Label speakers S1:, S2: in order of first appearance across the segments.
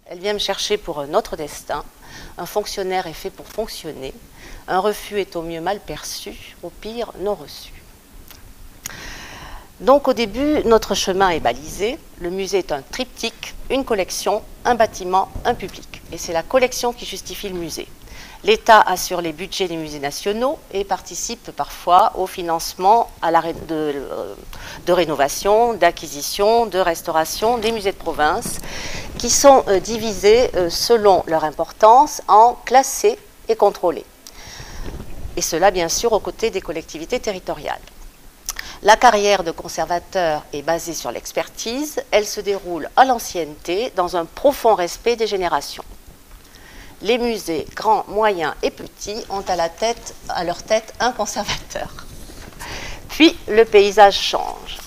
S1: Elle vient me chercher pour un autre destin. Un fonctionnaire est fait pour fonctionner. Un refus est au mieux mal perçu, au pire non reçu. Donc au début, notre chemin est balisé. Le musée est un triptyque, une collection, un bâtiment, un public. Et c'est la collection qui justifie le musée. L'État assure les budgets des musées nationaux et participe parfois au financement de rénovation, d'acquisition, de restauration des musées de province qui sont divisés selon leur importance en classés et contrôlés. Et cela bien sûr aux côtés des collectivités territoriales. La carrière de conservateur est basée sur l'expertise, elle se déroule à l'ancienneté dans un profond respect des générations. Les musées, grands, moyens et petits, ont à leur tête un conservateur. Puis, le paysage change.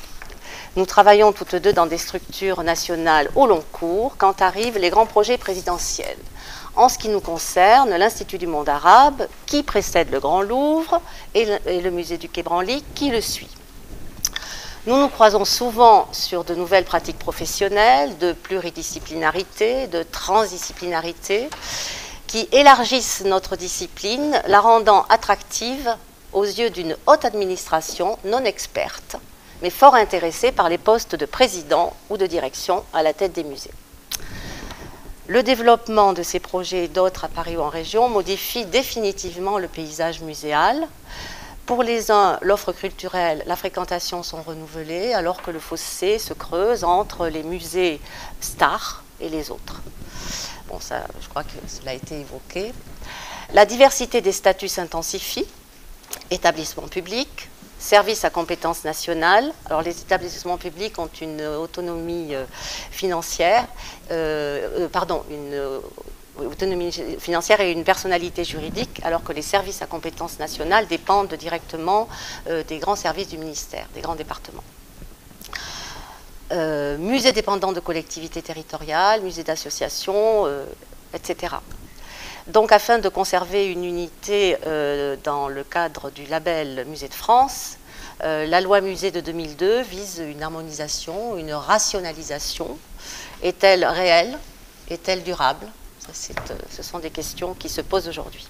S1: Nous travaillons toutes deux dans des structures nationales au long cours quand arrivent les grands projets présidentiels. En ce qui nous concerne, l'Institut du monde arabe, qui précède le Grand Louvre, et le musée du Quai Branly, qui le suit. Nous nous croisons souvent sur de nouvelles pratiques professionnelles, de pluridisciplinarité, de transdisciplinarité, qui élargissent notre discipline, la rendant attractive aux yeux d'une haute administration non experte, mais fort intéressée par les postes de président ou de direction à la tête des musées. Le développement de ces projets et d'autres à Paris ou en région modifie définitivement le paysage muséal. Pour les uns, l'offre culturelle, la fréquentation sont renouvelées, alors que le fossé se creuse entre les musées stars et les autres. Bon, ça, je crois que cela a été évoqué. La diversité des statuts s'intensifie. Établissements publics, services à compétence nationale. Alors, les établissements publics ont une autonomie financière, autonomie financière et une personnalité juridique, alors que les services à compétence nationale dépendent directement des grands services du ministère, des grands départements. Musées dépendants de collectivités territoriales, musées d'associations, etc. Donc, afin de conserver une unité dans le cadre du label Musée de France, la loi Musée de 2002 vise une harmonisation, une rationalisation. Est-elle réelle? Est-elle durable? Ce sont des questions qui se posent aujourd'hui.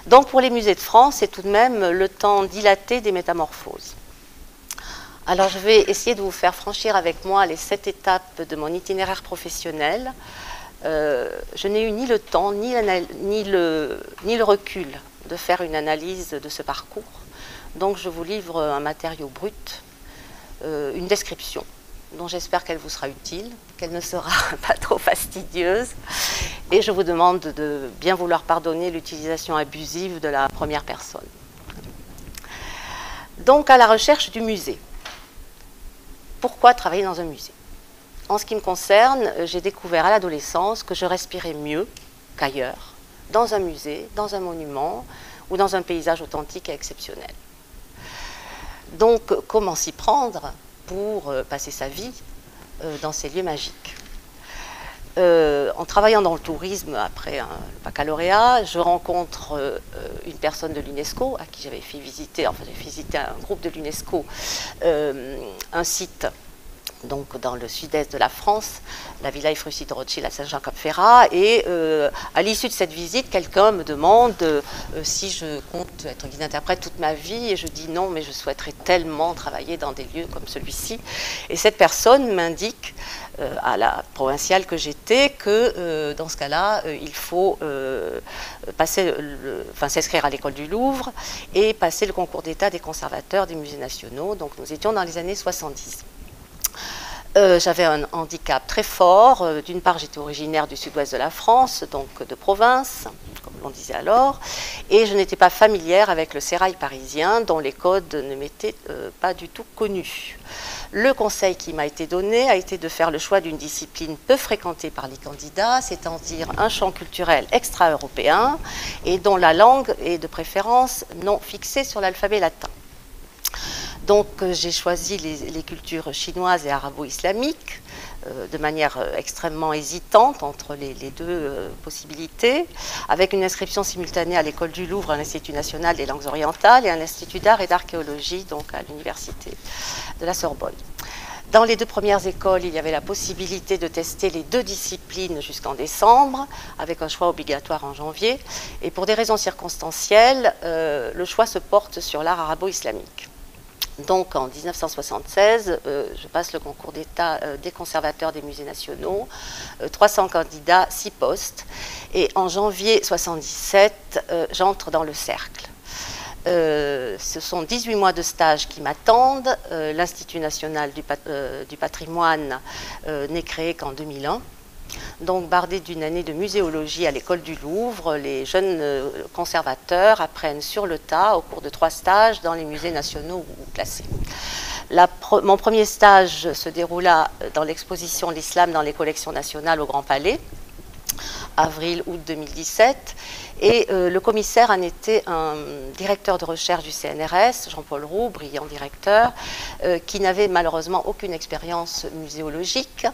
S1: Donc, pour les musées de France, c'est tout de même le temps dilaté des métamorphoses. Alors, je vais essayer de vous faire franchir avec moi les 7 étapes de mon itinéraire professionnel. Je n'ai eu ni le temps, ni le recul de faire une analyse de ce parcours. Donc, je vous livre un matériau brut, une description, dont j'espère qu'elle vous sera utile, qu'elle ne sera pas trop fastidieuse. Et je vous demande de bien vouloir pardonner l'utilisation abusive de la première personne. Donc, à la recherche du musée. Pourquoi travailler dans un musée? En ce qui me concerne, j'ai découvert à l'adolescence que je respirais mieux qu'ailleurs, dans un musée, dans un monument ou dans un paysage authentique et exceptionnel. Donc, comment s'y prendre pour passer sa vie dans ces lieux magiques? En travaillant dans le tourisme après un baccalauréat, je rencontre une personne de l'UNESCO à qui j'avais fait visiter, enfin j'ai visité un groupe de l'UNESCO, un site donc dans le sud-est de la France, la Villa Efrussi de Rothschild à Saint-Jean-Cap-Ferrat, et à l'issue de cette visite, quelqu'un me demande si je compte être guide interprète toute ma vie, et je dis non, mais je souhaiterais tellement travailler dans des lieux comme celui-ci. Et cette personne m'indique à la provinciale que j'étais que dans ce cas-là, il faut s'inscrire à l'école du Louvre et passer le concours d'État des conservateurs des musées nationaux. Donc nous étions dans les années 70. J'avais un handicap très fort. D'une part, j'étais originaire du sud-ouest de la France, donc de province, comme l'on disait alors, et je n'étais pas familière avec le sérail parisien, dont les codes ne m'étaient pas du tout connus. Le conseil qui m'a été donné a été de faire le choix d'une discipline peu fréquentée par les candidats, c'est-à-dire un champ culturel extra-européen et dont la langue est de préférence non fixée sur l'alphabet latin. Donc j'ai choisi les cultures chinoises et arabo-islamiques de manière extrêmement hésitante entre les deux possibilités, avec une inscription simultanée à l'école du Louvre, à l'Institut national des langues orientales et à l'Institut d'art et d'archéologie, donc à l'université de la Sorbonne. Dans les 2 premières écoles, il y avait la possibilité de tester les 2 disciplines jusqu'en décembre, avec un choix obligatoire en janvier. Et pour des raisons circonstancielles, le choix se porte sur l'art arabo-islamique. Donc en 1976, je passe le concours d'État des conservateurs des musées nationaux, 300 candidats, 6 postes. Et en janvier 1977, j'entre dans le cercle. Ce sont 18 mois de stage qui m'attendent. L'Institut national du patrimoine n'est créé qu'en 2001. Donc bardé d'une année de muséologie à l'école du Louvre, les jeunes conservateurs apprennent sur le tas au cours de 3 stages dans les musées nationaux ou classés. Mon premier stage se déroula dans l'exposition L'Islam dans les collections nationales au Grand Palais, avril-août 2017. Et le commissaire en était un directeur de recherche du CNRS, Jean-Paul Roux, brillant directeur, qui n'avait malheureusement aucune expérience muséologique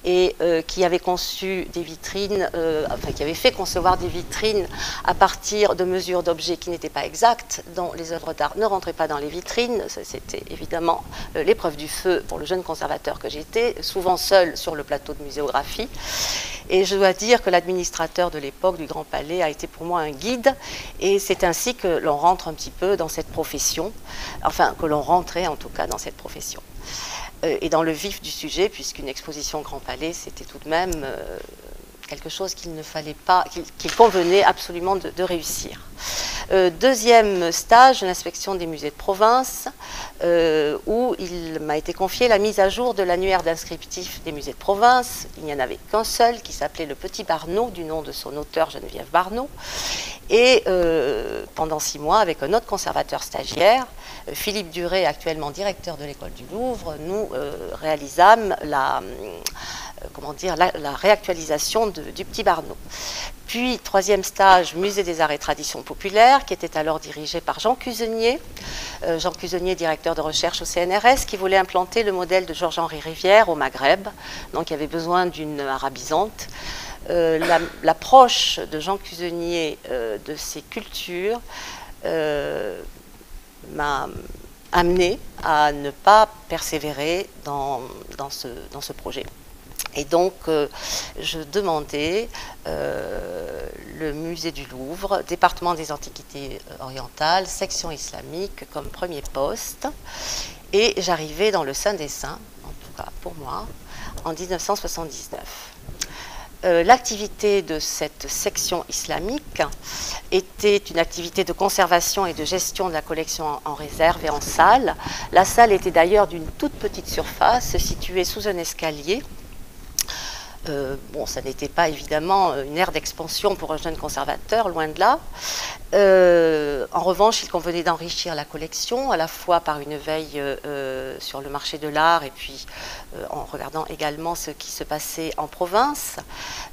S1: et qui avait conçu des vitrines, qui avait fait concevoir des vitrines à partir de mesures d'objets qui n'étaient pas exactes, dont les œuvres d'art ne rentraient pas dans les vitrines. C'était évidemment l'épreuve du feu pour le jeune conservateur que j'étais, souvent seul sur le plateau de muséographie. Et je dois dire que l'administrateur de l'époque du Grand Palais a été pour moi un guide, et c'est ainsi que l'on rentre un petit peu dans cette profession, enfin que l'on rentrait en tout cas dans cette profession. Et dans le vif du sujet, puisqu'une exposition au Grand Palais, c'était tout de même quelque chose qu'il ne fallait pas, qu'il convenait absolument de réussir. Deuxième stage, l'inspection des musées de province, où il m'a été confié la mise à jour de l'annuaire d'inscriptif des musées de province. Il n'y en avait qu'un seul, qui s'appelait Le Petit Barneau, du nom de son auteur Geneviève Barneau. Et pendant 6 mois, avec un autre conservateur stagiaire, Philippe Duré, actuellement directeur de l'école du Louvre, nous réalisâmes la réactualisation du Petit Barneau. Puis, 3e stage, Musée des Arts et Traditions Populaires, qui était alors dirigé par Jean Cusenier. Jean Cusenier, directeur de recherche au CNRS, qui voulait implanter le modèle de Georges-Henri Rivière au Maghreb, donc il y avait besoin d'une arabisante. L'approche de Jean Cusenier de ces cultures m'a amené à ne pas persévérer dans ce projet. Et donc, je demandais le musée du Louvre, département des Antiquités orientales, section islamique comme premier poste. Et j'arrivais dans le Saint des Saints, en tout cas pour moi, en 1979. L'activité de cette section islamique était une activité de conservation et de gestion de la collection en réserve et en salle. La salle était d'ailleurs d'une toute petite surface, située sous un escalier. Ça n'était pas évidemment une ère d'expansion pour un jeune conservateur, loin de là. En revanche, il convenait d'enrichir la collection, à la fois par une veille sur le marché de l'art et puis en regardant également ce qui se passait en province.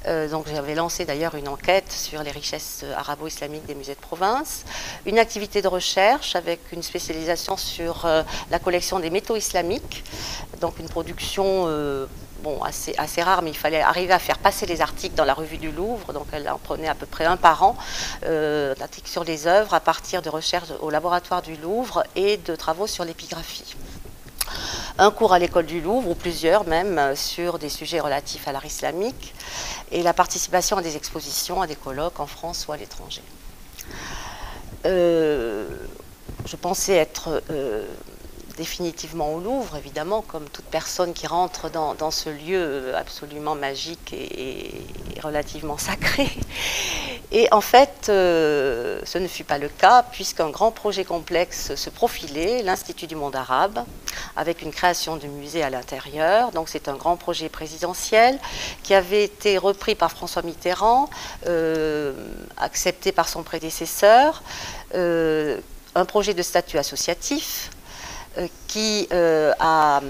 S1: Donc j'avais lancé d'ailleurs une enquête sur les richesses arabo-islamiques des musées de province. Une activité de recherche avec une spécialisation sur la collection des métaux islamiques, donc une production assez rare, mais il fallait arriver à faire passer les articles dans la revue du Louvre, donc elle en prenait à peu près un par an, d'articles sur les œuvres à partir de recherches au laboratoire du Louvre et de travaux sur l'épigraphie. Un cours à l'école du Louvre, ou plusieurs même, sur des sujets relatifs à l'art islamique, et la participation à des expositions, à des colloques en France ou à l'étranger. Je pensais être définitivement au Louvre, évidemment, comme toute personne qui rentre dans ce lieu absolument magique et relativement sacré. Et en fait, ce ne fut pas le cas, puisqu'un grand projet complexe se profilait, l'Institut du monde arabe, avec une création de musée à l'intérieur. Donc c'est un grand projet présidentiel qui avait été repris par François Mitterrand, accepté par son prédécesseur, un projet de statut associatif, qui a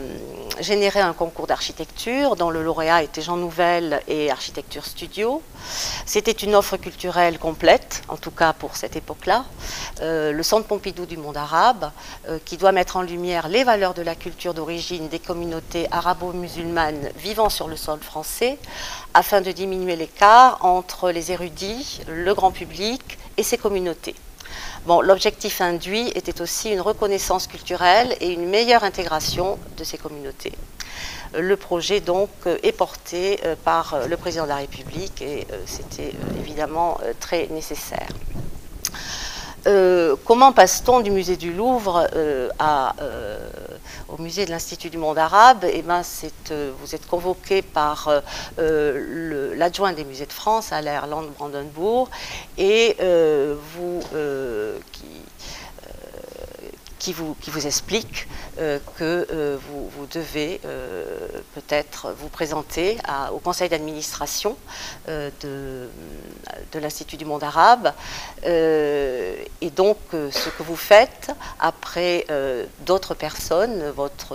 S1: généré un concours d'architecture dont le lauréat était Jean Nouvel et Architecture Studio. C'était une offre culturelle complète, en tout cas pour cette époque-là. Le Centre Pompidou du monde arabe, qui doit mettre en lumière les valeurs de la culture d'origine des communautés arabo-musulmanes vivant sur le sol français, afin de diminuer l'écart entre les érudits, le grand public et ces communautés. Bon, l'objectif induit était aussi une reconnaissance culturelle et une meilleure intégration de ces communautés. Le projet donc est porté par le président de la République et c'était évidemment très nécessaire. Comment passe-t-on du musée du Louvre au musée de l'Institut du monde arabe? Eh ben, vous êtes convoqué par l'adjoint des musées de France, Alain Brandenburg, et qui vous explique que vous devez peut-être vous présenter au conseil d'administration de l'Institut du monde arabe. Et donc, ce que vous faites, après d'autres personnes, votre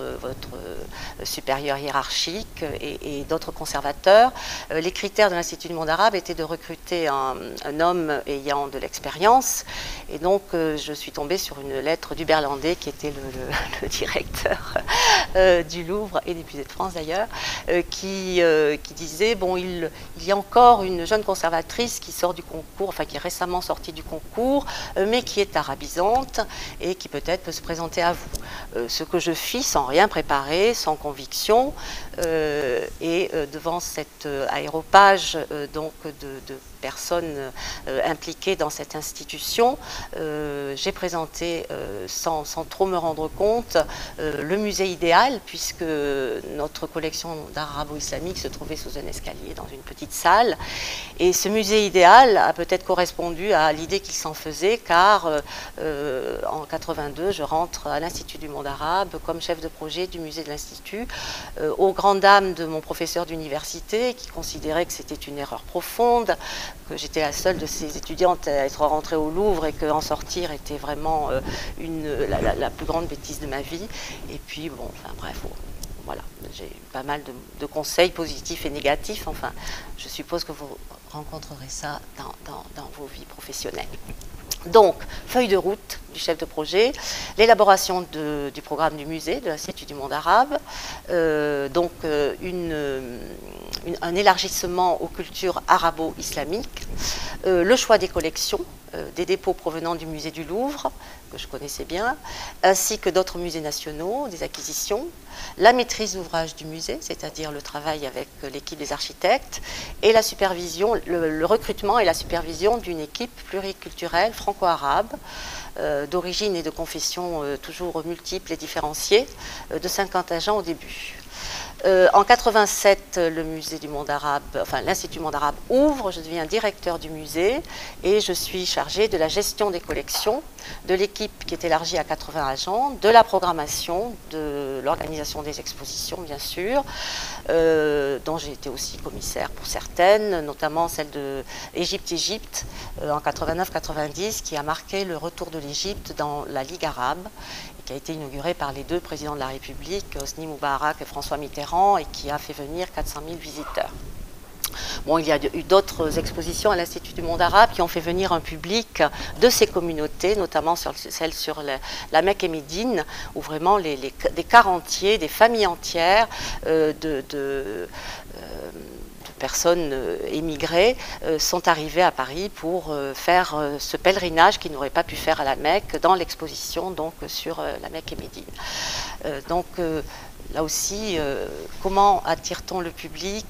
S1: supérieur hiérarchique et d'autres conservateurs, les critères de l'Institut du monde arabe étaient de recruter un homme ayant de l'expérience. Et donc, je suis tombée sur une lettre d'Hubert Landais, qui était le directeur du Louvre et des musées de France d'ailleurs, qui disait, bon, il y a encore une jeune conservatrice qui sort du concours, enfin qui est récemment sortie du concours, mais qui est arabisante et qui peut-être peut se présenter à vous. Ce que je fis sans rien préparer, sans conviction, et devant cet aéropage donc de personnes impliquées dans cette institution, j'ai présenté sans trop me rendre compte le musée idéal, puisque notre collection d'art arabo-islamique se trouvait sous un escalier dans une petite salle, et ce musée idéal a peut-être correspondu à l'idée qu'il s'en faisait, car en 82 je rentre à l'Institut du monde arabe comme chef de projet du musée de l'Institut, aux grandes dames de mon professeur d'université qui considérait que c'était une erreur profonde, que j'étais la seule de ces étudiantes à être rentrée au Louvre et qu'en sortir était vraiment la plus grande bêtise de ma vie. Et puis, bon, enfin bref, voilà, j'ai eu pas mal de conseils positifs et négatifs. Enfin, je suppose que vous rencontrerez ça dans vos vies professionnelles. Donc, feuille de route du chef de projet, l'élaboration du programme du musée de l'Institut du monde arabe, donc un élargissement aux cultures arabo-islamiques, le choix des collections, des dépôts provenant du musée du Louvre, que je connaissais bien, ainsi que d'autres musées nationaux, des acquisitions, la maîtrise d'ouvrage du musée, c'est-à-dire le travail avec l'équipe des architectes, et la supervision, le recrutement et la supervision d'une équipe pluriculturelle franco-arabe, d'origine et de confession toujours multiples et différenciées, de 50 agents au début. En 87, le musée du monde arabe, enfin l'Institut du monde arabe ouvre, je deviens directeur du musée et je suis chargée de la gestion des collections, de l'équipe qui est élargie à 80 agents, de la programmation, de l'organisation des expositions bien sûr, dont j'ai été aussi commissaire pour certaines, notamment celle de Égypte en 89-90 qui a marqué le retour de l'Égypte dans la Ligue arabe, qui a été inauguré par les deux présidents de la République, Hosni Moubarak et François Mitterrand, et qui a fait venir 400 000 visiteurs. Bon, il y a eu d'autres expositions à l'Institut du monde arabe qui ont fait venir un public de ces communautés, notamment celle sur la Mecque et Médine, où vraiment des quarts entiers, des familles entières de personnes émigrées sont arrivées à Paris pour faire ce pèlerinage qu'ils n'auraient pas pu faire à la Mecque dans l'exposition donc sur la Mecque et Médine. Donc là aussi, comment attire-t-on le public?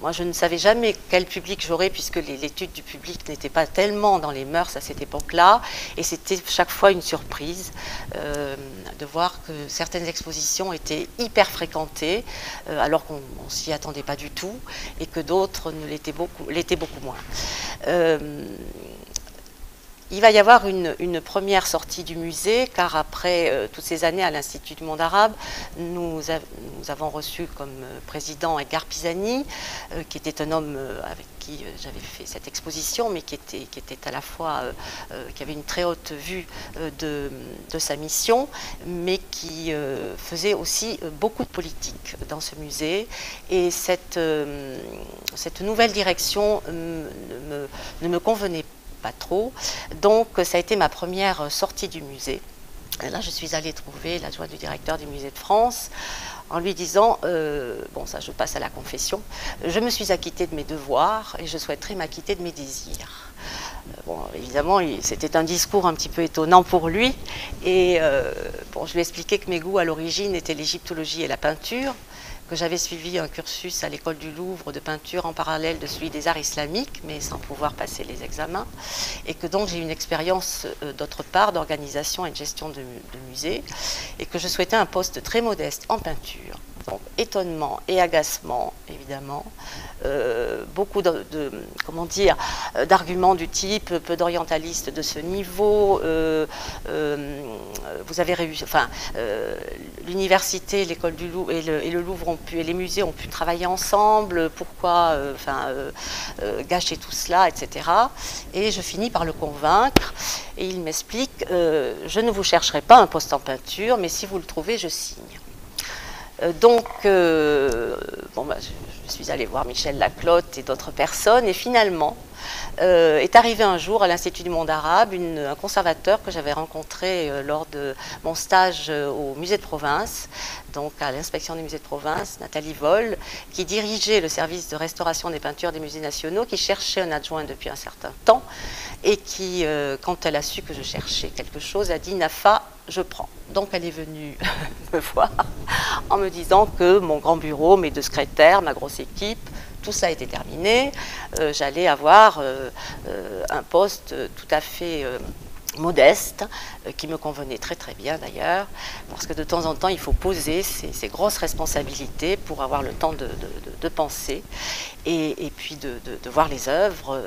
S1: Moi, je ne savais jamais quel public j'aurais puisque l'étude du public n'était pas tellement dans les mœurs à cette époque-là. Et c'était chaque fois une surprise de voir que certaines expositions étaient hyper fréquentées alors qu'on ne s'y attendait pas du tout et que d'autres l'étaient beaucoup moins. Il va y avoir une première sortie du musée, car après toutes ces années à l'Institut du monde arabe, nous avons reçu comme président Edgar Pisani, qui était un homme avec qui j'avais fait cette exposition, mais qui était à la fois, qui avait une très haute vue de sa mission, mais qui faisait aussi beaucoup de politique dans ce musée. Et cette nouvelle direction ne me convenait pas trop. Donc ça a été ma première sortie du musée. Et là, je suis allée trouver l'adjoint du directeur du musée de France en lui disant, bon ça je passe à la confession, je me suis acquittée de mes devoirs et je souhaiterais m'acquitter de mes désirs. Bon, évidemment, c'était un discours un petit peu étonnant pour lui. Et bon, je lui ai expliqué que mes goûts à l'origine étaient l'égyptologie et la peinture, que j'avais suivi un cursus à l'école du Louvre de peinture en parallèle de celui des arts islamiques, mais sans pouvoir passer les examens, et que donc j'ai une expérience d'autre part d'organisation et de gestion de musée, et que je souhaitais un poste très modeste en peinture. Donc, étonnement et agacement, évidemment. Beaucoup comment dire, d'arguments du type peu d'orientalistes de ce niveau. Vous avez réussi, enfin, l'université, l'école du Louvre et le Louvre ont pu, et les musées ont pu travailler ensemble. Pourquoi, gâcher tout cela, etc. Et je finis par le convaincre. Et il m'explique je ne vous chercherai pas un poste en peinture, mais si vous le trouvez, je signe. Donc, bon, je suis allée voir Michel Laclotte et d'autres personnes, et finalement, est arrivé un jour à l'Institut du monde arabe un conservateur que j'avais rencontré lors de mon stage au musée de province, donc à l'inspection des musées de province, Nathalie Voll, qui dirigeait le service de restauration des peintures des musées nationaux, qui cherchait un adjoint depuis un certain temps, et qui, quand elle a su que je cherchais quelque chose, a dit « Nafa, je prends ». Donc elle est venue me voir en me disant que mon grand bureau, mes 2 secrétaires, ma grosse équipe, tout ça était terminé. J'allais avoir un poste tout à fait modeste, qui me convenait très très bien d'ailleurs, parce que de temps en temps il faut poser ces grosses responsabilités pour avoir le temps de penser et puis de voir les œuvres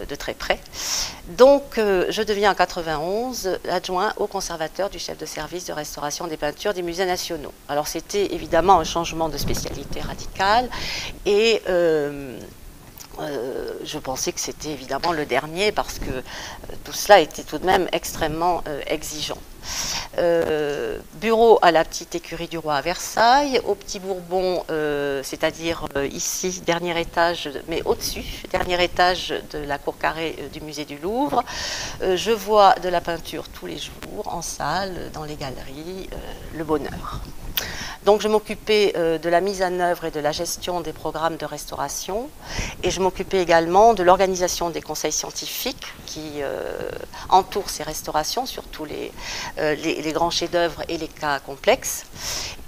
S1: de très près. Donc je deviens en 91 adjoint au conservateur du chef de service de restauration des peintures des musées nationaux. Alors c'était évidemment un changement de spécialité radical et je pensais que c'était évidemment le dernier parce que tout cela était tout de même extrêmement exigeant. Bureau à la petite écurie du roi à Versailles, au Petit Bourbon, c'est-à-dire ici, dernier étage, mais au-dessus, dernier étage de la cour carrée du musée du Louvre. Je vois de la peinture tous les jours, en salle, dans les galeries, le bonheur. Donc je m'occupais de la mise en œuvre et de la gestion des programmes de restauration et je m'occupais également de l'organisation des conseils scientifiques qui entourent ces restaurations, surtout les grands chefs-d'œuvre et les cas complexes,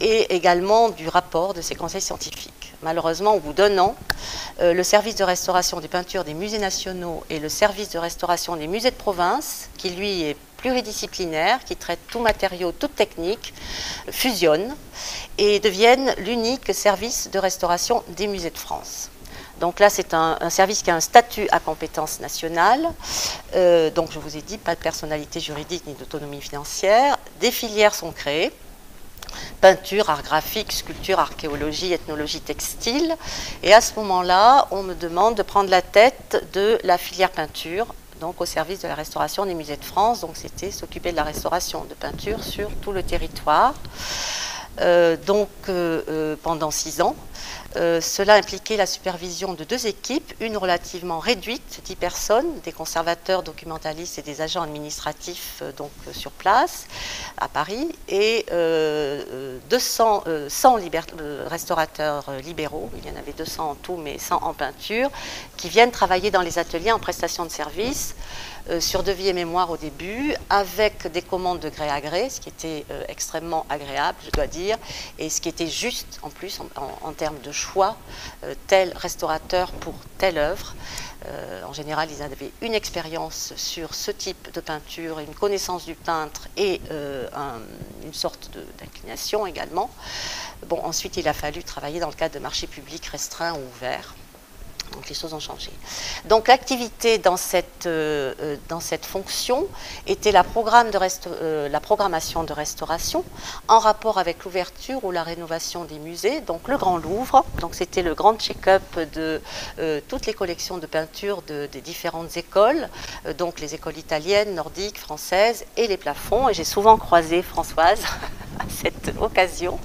S1: et également du rapport de ces conseils scientifiques. Malheureusement, au bout d'1 an, le service de restauration des peintures des musées nationaux et le service de restauration des musées de province, qui lui est pluridisciplinaire, qui traite tout matériau, toute technique, fusionnent et deviennent l'unique service de restauration des musées de France. Donc là, c'est un service qui a un statut à compétence nationale. Donc je vous ai dit, pas de personnalité juridique ni d'autonomie financière. Des filières sont créées. Peinture, art graphique, sculpture, archéologie, ethnologie, textile. Et à ce moment-là, on me demande de prendre la tête de la filière peinture, donc au service de la restauration des musées de France. Donc c'était s'occuper de la restauration de peinture sur tout le territoire. Pendant 6 ans. Cela impliquait la supervision de 2 équipes, une relativement réduite, 10 personnes, des conservateurs, documentalistes et des agents administratifs sur place à Paris, et 100 restaurateurs libéraux, il y en avait 200 en tout, mais 100 en peinture, qui viennent travailler dans les ateliers en prestation de services, sur devis et mémoire au début, avec des commandes de gré à gré, ce qui était extrêmement agréable, je dois dire, et ce qui était juste en plus en termes de choix, tel restaurateur pour telle œuvre. En général, ils avaient une expérience sur ce type de peinture, une connaissance du peintre et une sorte d'inclination également. Bon, ensuite, il a fallu travailler dans le cadre de marchés publics restreints ou ouverts. Donc les choses ont changé. Donc l'activité dans cette fonction était la programmation de restauration en rapport avec l'ouverture ou la rénovation des musées, donc le Grand Louvre. Donc c'était le grand check-up de toutes les collections de peinture des différentes écoles, donc les écoles italiennes, nordiques, françaises et les plafonds. Et j'ai souvent croisé Françoise à cette occasion.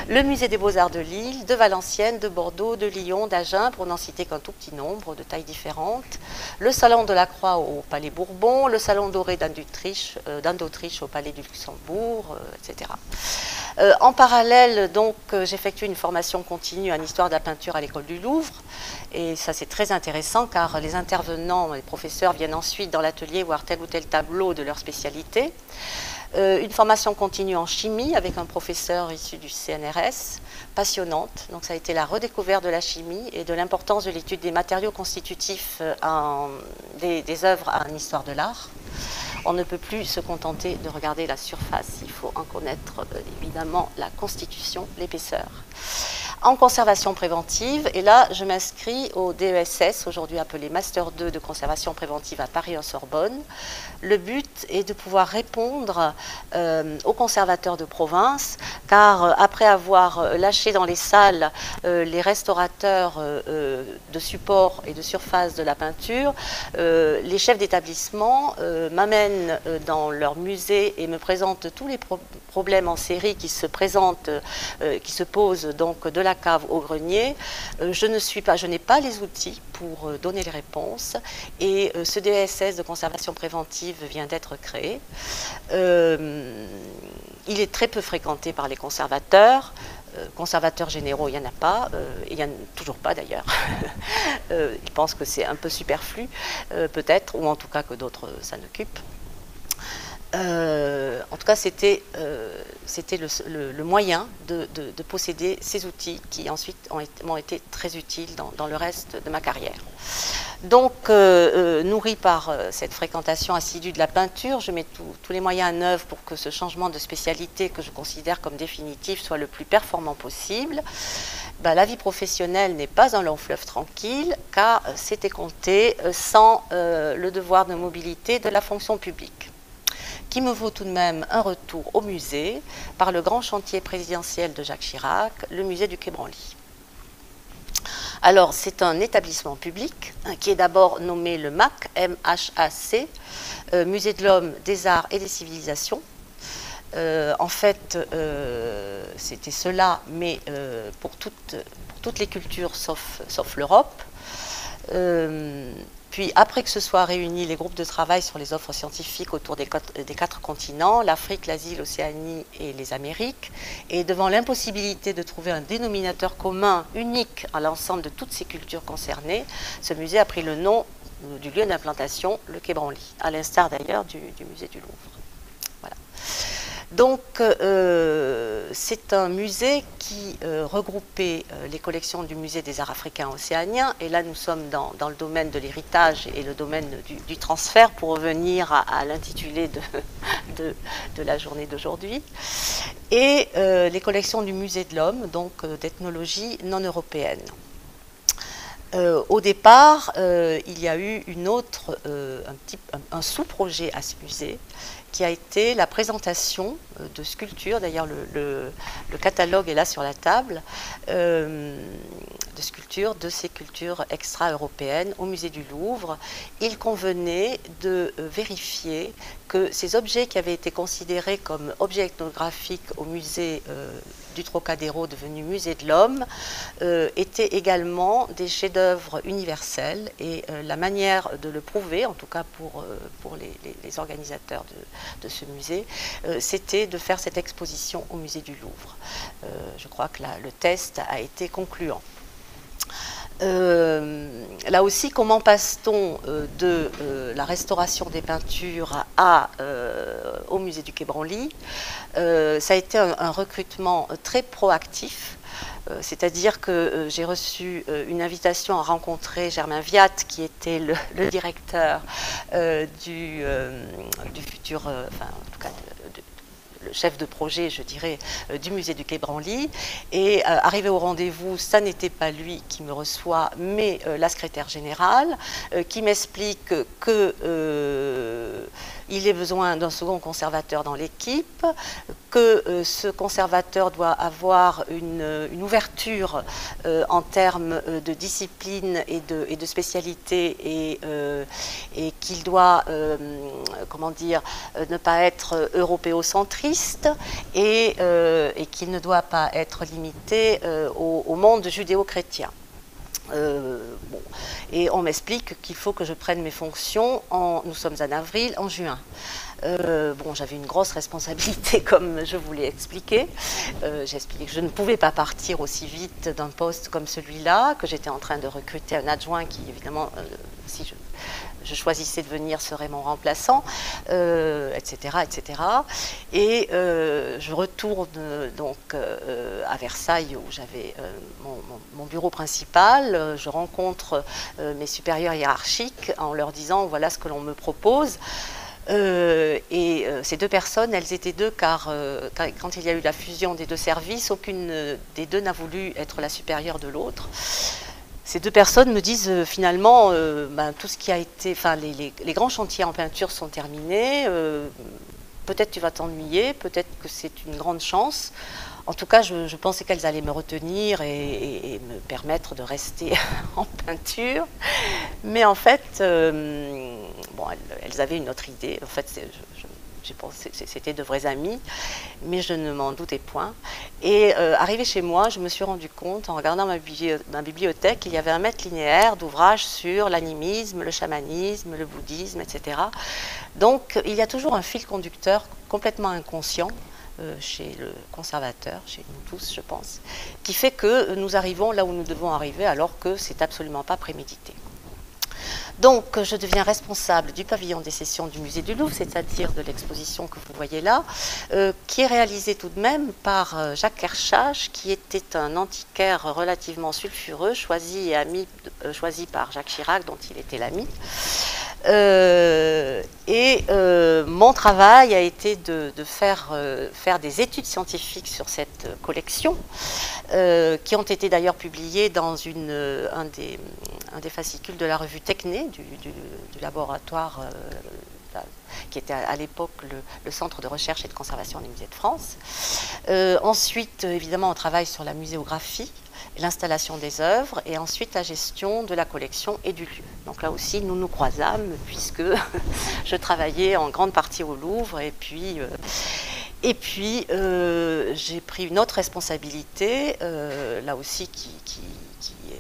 S1: Le musée des Beaux-Arts de Lille, de Valenciennes, de Bordeaux, de Lyon, d'Agen, pour n'en citer qu'un tout petit nombre de tailles différentes. Le salon de la Croix au Palais Bourbon, le salon doré d'Anne d'Autriche au Palais du Luxembourg, etc. En parallèle, donc, j'effectue une formation continue en histoire de la peinture à l'école du Louvre. Et ça, c'est très intéressant car les intervenants, les professeurs viennent ensuite dans l'atelier voir tel ou tel tableau de leur spécialité. Une formation continue en chimie avec un professeur issu du CNRS, passionnante. Donc ça a été la redécouverte de la chimie et de l'importance de l'étude des matériaux constitutifs des œuvres en histoire de l'art. On ne peut plus se contenter de regarder la surface, il faut en connaître évidemment la constitution, l'épaisseur. En conservation préventive, et là je m'inscris au DESS, aujourd'hui appelé Master 2 de conservation préventive à Paris-en-Sorbonne. Le but est de pouvoir répondre aux conservateurs de province, car après avoir lâché dans les salles les restaurateurs de support et de surface de la peinture, les chefs d'établissement m'amènent dans leur musée et me présentent tous les problèmes en série qui se présentent, qui se posent donc de la cave au grenier. Je n'ai pas les outils pour donner les réponses et ce DESS de conservation préventive vient d'être créé. Il est très peu fréquenté par les conservateurs. Conservateurs généraux, il n'y en a pas, il n'y en a toujours pas d'ailleurs. Ils pensent que c'est un peu superflu, peut-être, ou en tout cas que d'autres s'en occupent. En tout cas, c'était le moyen de posséder ces outils qui ensuite m'ont été très utiles dans le reste de ma carrière. Donc, nourri par cette fréquentation assidue de la peinture, je mets tous les moyens en œuvre pour que ce changement de spécialité que je considère comme définitif soit le plus performant possible. La vie professionnelle n'est pas un long fleuve tranquille, car c'était compté sans le devoir de mobilité de la fonction publique, qui me vaut tout de même un retour au musée par le grand chantier présidentiel de Jacques Chirac, le musée du Quai Branly. Alors, c'est un établissement public qui est d'abord nommé le MAC, M-H-A-C, Musée de l'Homme, des Arts et des Civilisations. En fait, c'était cela, mais pour toutes les cultures sauf l'Europe. Puis, après que se soient réunis les groupes de travail sur les offres scientifiques autour des 4 continents, l'Afrique, l'Asie, l'Océanie et les Amériques, et devant l'impossibilité de trouver un dénominateur commun unique à l'ensemble de toutes ces cultures concernées, ce musée a pris le nom du lieu d'implantation, le Quai Branly, à l'instar d'ailleurs du musée du Louvre. Voilà. Donc, c'est un musée qui regroupait les collections du musée des arts africains océaniens, et là nous sommes dans le domaine de l'héritage et le domaine du transfert, pour revenir à l'intitulé de la journée d'aujourd'hui, et les collections du musée de l'Homme, donc d'ethnologie non européenne. Au départ, il y a eu un sous-projet à ce musée, qui a été la présentation de sculptures, d'ailleurs le catalogue est là sur la table, de sculptures de ces cultures extra-européennes au musée du Louvre. Il convenait de vérifier que ces objets qui avaient été considérés comme objets ethnographiques au musée du Trocadéro, devenu musée de l'Homme, étaient également des chefs-d'œuvre universels, et la manière de le prouver, en tout cas pour les organisateurs de ce musée, c'était de faire cette exposition au musée du Louvre. Je crois que le test a été concluant. Là aussi, comment passe-t-on de la restauration des peintures au musée du Quai Branly? Ça a été un recrutement très proactif. C'est-à-dire que j'ai reçu une invitation à rencontrer Germain Viat, qui était le directeur du futur, enfin en tout cas le chef de projet, je dirais, du musée du Quai Branly. Et arrivé au rendez-vous, ça n'était pas lui qui me reçoit, mais la secrétaire générale, qui m'explique que il est besoin d'un second conservateur dans l'équipe, que ce conservateur doit avoir une ouverture en termes de discipline et de spécialité, et qu'il doit, comment dire, ne pas être européocentriste, et qu'il ne doit pas être limité au monde judéo-chrétien. Bon. Et on m'explique qu'il faut que je prenne mes fonctions, nous sommes en avril, en juin. Bon, j'avais une grosse responsabilité, comme je vous l'ai expliqué. J'ai expliqué que je ne pouvais pas partir aussi vite d'un poste comme celui-là, que j'étais en train de recruter un adjoint qui, évidemment, si je choisissais de venir, serait mon remplaçant, etc., etc. Et je retourne donc à Versailles, où j'avais mon bureau principal. Je rencontre mes supérieurs hiérarchiques en leur disant voilà ce que l'on me propose. Ces deux personnes, elles étaient deux car quand il y a eu la fusion des deux services, aucune des deux n'a voulu être la supérieure de l'autre. Ces deux personnes me disent finalement tout ce qui a été, enfin les grands chantiers en peinture sont terminés, peut-être tu vas t'ennuyer, peut-être que c'est une grande chance. En tout cas, je pensais qu'elles allaient me retenir et me permettre de rester en peinture. Mais en fait, bon, elles avaient une autre idée. En fait, j'ai pensé que c'était de vrais amis, mais je ne m'en doutais point. Et arrivé chez moi, je me suis rendu compte, en regardant ma bibliothèque, qu'il y avait un mètre linéaire d'ouvrages sur l'animisme, le chamanisme, le bouddhisme, etc. Donc, il y a toujours un fil conducteur complètement inconscient chez le conservateur, chez nous tous, je pense, qui fait que nous arrivons là où nous devons arriver alors que c'est absolument pas prémédité. Donc, je deviens responsable du pavillon des sessions du musée du Louvre, c'est-à-dire de l'exposition que vous voyez là, qui est réalisée tout de même par Jacques Kershage, qui était un antiquaire relativement sulfureux, choisi par Jacques Chirac, dont il était l'ami. Mon travail a été de faire des études scientifiques sur cette collection, qui ont été d'ailleurs publiées dans un des fascicules de la revue Techné, du laboratoire qui était à l'époque le Centre de recherche et de conservation des musées de France. Ensuite, évidemment, on travaille sur la muséographie, l'installation des œuvres et ensuite la gestion de la collection et du lieu. Donc là aussi, nous nous croisâmes puisque je travaillais en grande partie au Louvre et puis j'ai pris une autre responsabilité, là aussi qui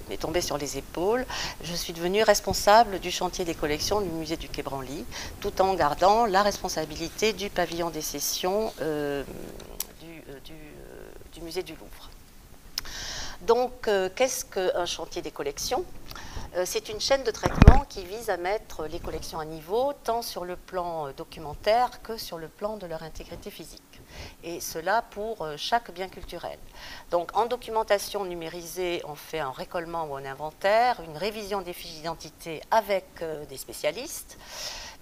S1: m'est tombée sur les épaules. Je suis devenue responsable du chantier des collections du musée du Quai Branly, tout en gardant la responsabilité du pavillon des sessions du musée du Louvre. Donc, qu'est-ce qu'un chantier des collections ? C'est une chaîne de traitement qui vise à mettre les collections à niveau, tant sur le plan documentaire que sur le plan de leur intégrité physique. Et cela pour chaque bien culturel. Donc, en documentation numérisée, on fait un récollement ou un inventaire, une révision des fiches d'identité avec des spécialistes,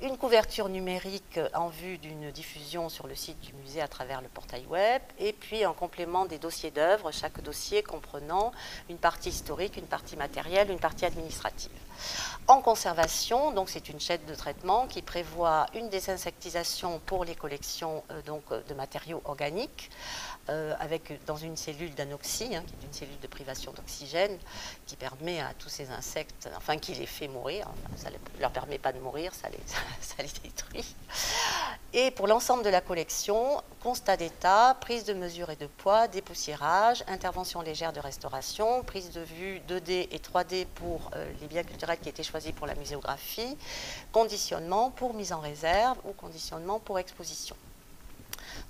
S1: une couverture numérique en vue d'une diffusion sur le site du musée à travers le portail web, et puis un complément des dossiers d'œuvres, chaque dossier comprenant une partie historique, une partie matérielle, une partie administrative. En conservation, donc c'est une chaîne de traitement qui prévoit une désinsectisation pour les collections de matériaux organiques, dans une cellule d'anoxie, qui est une cellule de privation d'oxygène, qui permet à tous ces insectes, enfin qui les fait mourir, ça ne leur permet pas de mourir, ça les détruit. Et pour l'ensemble de la collection, constat d'état, prise de mesure et de poids, dépoussiérage, intervention légère de restauration, prise de vue 2D et 3D pour les biens culturels qui étaient choisis pour la muséographie, conditionnement pour mise en réserve ou conditionnement pour exposition.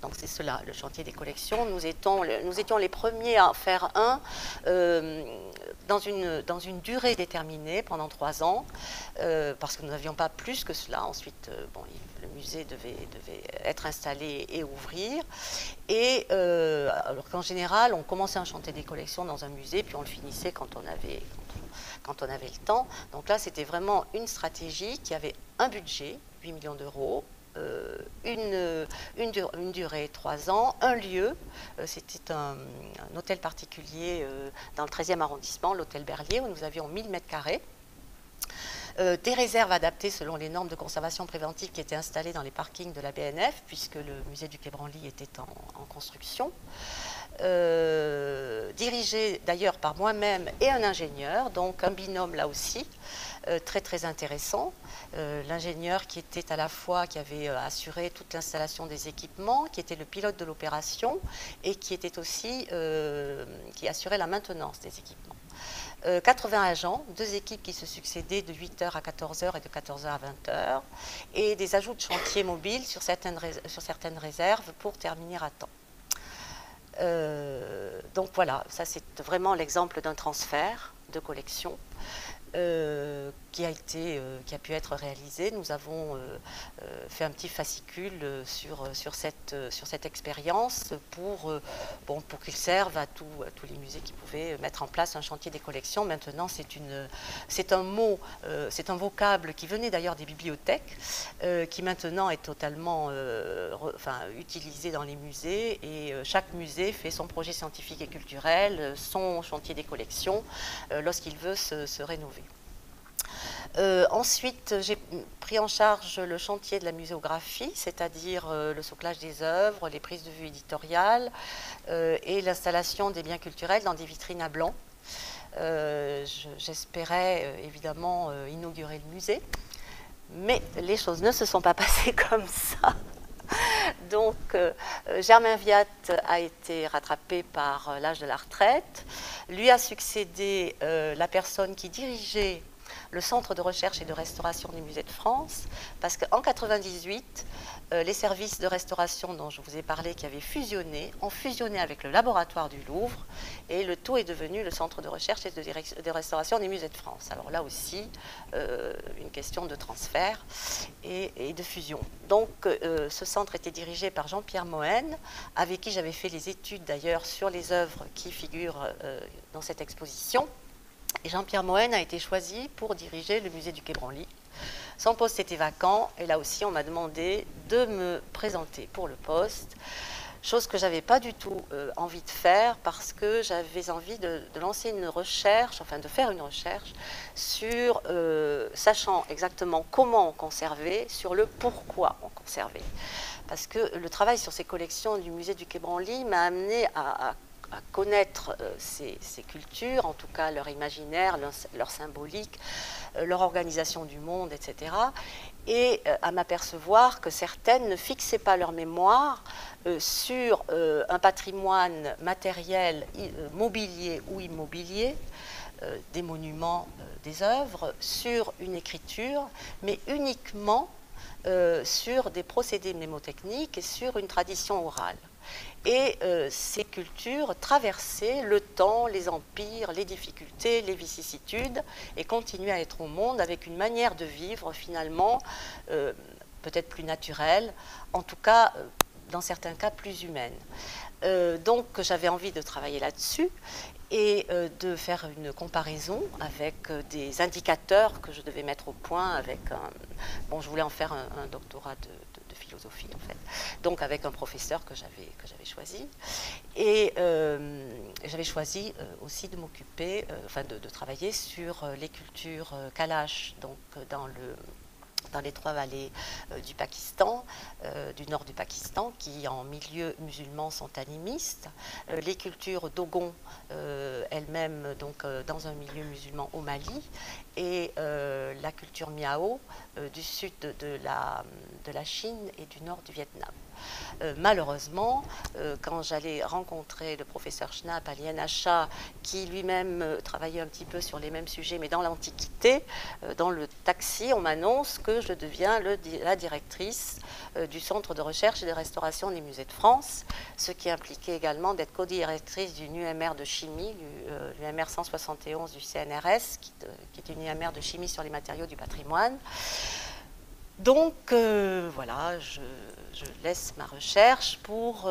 S1: Donc c'est cela, le chantier des collections. Nous étions les premiers à en faire un dans une durée déterminée pendant 3 ans, parce que nous n'avions pas plus que cela. Ensuite, le musée devait être installé et ouvrir. Et alors qu'en général, on commençait un chantier des collections dans un musée, puis on le finissait quand on avait le temps. Donc là, c'était vraiment une stratégie qui avait un budget, 8 millions d'euros, une durée 3 ans, un lieu, c'était un hôtel particulier dans le 13e arrondissement, l'hôtel Berlier, où nous avions 1000 mètres carrés. Des réserves adaptées selon les normes de conservation préventive qui étaient installées dans les parkings de la BNF, puisque le musée du Quai Branly était en construction. Dirigé d'ailleurs par moi-même et un ingénieur, donc un binôme là aussi, très très intéressant. L'ingénieur qui avait assuré toute l'installation des équipements, qui était le pilote de l'opération et qui était aussi qui assurait la maintenance des équipements. 80 agents, 2 équipes qui se succédaient de 8h à 14h et de 14h à 20h, et des ajouts de chantiers mobiles sur certaines réserves pour terminer à temps. Donc voilà, ça c'est vraiment l'exemple d'un transfert de collection qui a pu être réalisé. Nous avons fait un petit fascicule sur cette expérience pour qu'il serve à tous les musées qui pouvaient mettre en place un chantier des collections. Maintenant, c'est un vocable qui venait d'ailleurs des bibliothèques, qui maintenant est totalement utilisé dans les musées, et chaque musée fait son projet scientifique et culturel, son chantier des collections, lorsqu'il veut se rénover. Ensuite, j'ai pris en charge le chantier de la muséographie, c'est-à-dire le soclage des œuvres, les prises de vue éditoriales et l'installation des biens culturels dans des vitrines à blanc. J'espérais évidemment inaugurer le musée, mais les choses ne se sont pas passées comme ça. Donc, Germain Viat a été rattrapé par l'âge de la retraite. Lui a succédé la personne qui dirigeait le Centre de recherche et de restauration du Musée de France, parce qu'en 1998, les services de restauration dont je vous ai parlé, qui avaient fusionné, ont fusionné avec le laboratoire du Louvre, et le tout est devenu le Centre de recherche et de restauration du Musée de France. Alors là aussi, une question de transfert et de fusion. Donc, ce centre était dirigé par Jean-Pierre Mohen, avec qui j'avais fait les études d'ailleurs sur les œuvres qui figurent dans cette exposition. Et Jean-Pierre Mohen a été choisi pour diriger le musée du Quai Branly. Son poste était vacant, et là aussi on m'a demandé de me présenter pour le poste, chose que je n'avais pas du tout envie de faire, parce que j'avais envie de lancer une recherche, enfin de faire une recherche sur, sachant exactement comment on conservait, sur le pourquoi on conservait. Parce que le travail sur ces collections du musée du Quai Branly m'a amené à connaître ces cultures, en tout cas leur imaginaire, leur symbolique, leur organisation du monde, etc. Et à m'apercevoir que certaines ne fixaient pas leur mémoire sur un patrimoine matériel, mobilier ou immobilier, des monuments, des œuvres, sur une écriture, mais uniquement sur des procédés mnémotechniques et sur une tradition orale. Et ces cultures traversaient le temps, les empires, les difficultés, les vicissitudes, et continuaient à être au monde avec une manière de vivre finalement peut-être plus naturelle, en tout cas dans certains cas plus humaine. Donc j'avais envie de travailler là-dessus et de faire une comparaison avec des indicateurs que je devais mettre au point avec bon, je voulais en faire un doctorat de philosophie en fait, donc avec un professeur que j'avais choisi, et j'avais choisi aussi de m'occuper, de travailler sur les cultures Kalash, donc dans les 3 vallées du Pakistan, du nord du Pakistan, qui en milieu musulman sont animistes, les cultures Dogon elles-mêmes donc dans un milieu musulman au Mali, et la culture Miao du sud de la Chine et du nord du Vietnam. Malheureusement, quand j'allais rencontrer le professeur Schnapp à l'INHA, qui lui-même travaillait un petit peu sur les mêmes sujets, mais dans l'Antiquité, dans le taxi, on m'annonce que je deviens la directrice du Centre de recherche et de restauration des musées de France, ce qui impliquait également d'être co-directrice d'une UMR de chimie, l'UMR 171 du CNRS, qui est une UMR de chimie sur les matériaux du patrimoine. Donc voilà, je laisse ma recherche pour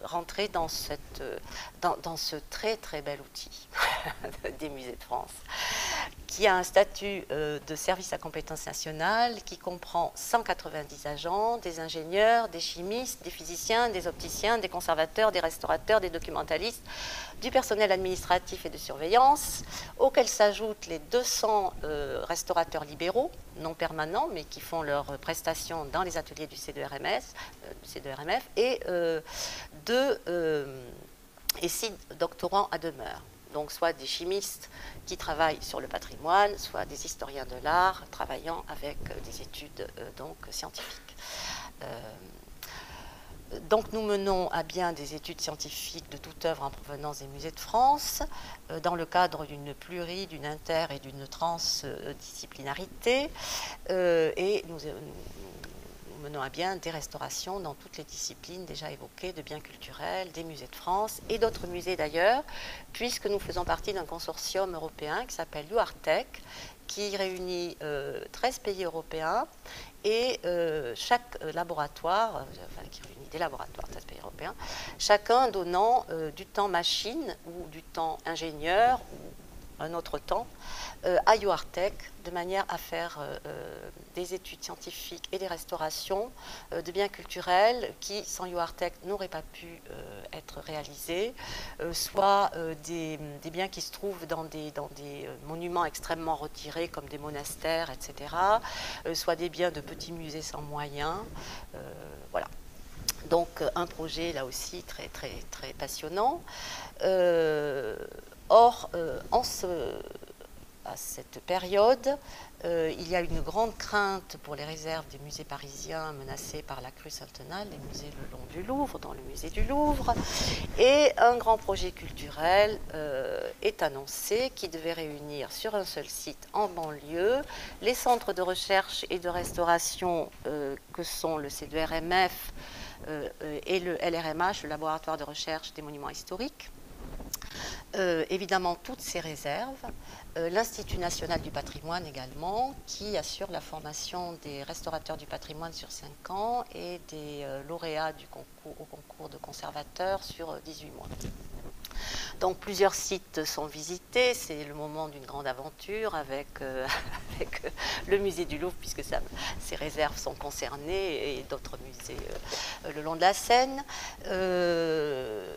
S1: rentrer dans ce très très bel outil des musées de France, qui a un statut de service à compétence nationale, qui comprend 190 agents, des ingénieurs, des chimistes, des physiciens, des opticiens, des conservateurs, des restaurateurs, des documentalistes, du personnel administratif et de surveillance, auxquels s'ajoutent les 200 restaurateurs libéraux, non permanents, mais qui font leurs prestations dans les ateliers du C2RMF, et 6 doctorants à demeure. Donc soit des chimistes qui travaillent sur le patrimoine, soit des historiens de l'art travaillant avec des études donc scientifiques. Donc nous menons à bien des études scientifiques de toute œuvre en provenance des musées de France, dans le cadre d'une d'une inter et d'une transdisciplinarité, et nous menons à bien des restaurations dans toutes les disciplines déjà évoquées, de biens culturels, des musées de France et d'autres musées d'ailleurs, puisque nous faisons partie d'un consortium européen qui s'appelle UARTEC, qui réunit 13 pays européens et chaque laboratoire, qui réunit des laboratoires, 13 pays européens, chacun donnant du temps machine ou du temps ingénieur ou un autre temps à UARTEC, de manière à faire des études scientifiques et des restaurations de biens culturels qui, sans UARTEC, n'auraient pas pu être réalisés, soit des biens qui se trouvent dans des monuments extrêmement retirés, comme des monastères, etc., soit des biens de petits musées sans moyens. Voilà. Donc un projet là aussi très, très, très passionnant. Or, à cette période, il y a une grande crainte pour les réserves des musées parisiens menacées par la crue centennale, les musées le long du Louvre, dans le musée du Louvre, et un grand projet culturel est annoncé qui devait réunir sur un seul site en banlieue les centres de recherche et de restauration que sont le C2RMF et le LRMH, le laboratoire de recherche des monuments historiques. Évidemment toutes ces réserves, l'Institut national du patrimoine également, qui assure la formation des restaurateurs du patrimoine sur 5 ans et des lauréats au concours de conservateurs sur 18 mois. Donc plusieurs sites sont visités, c'est le moment d'une grande aventure avec le musée du Louvre, puisque ces réserves sont concernées, et d'autres musées le long de la Seine.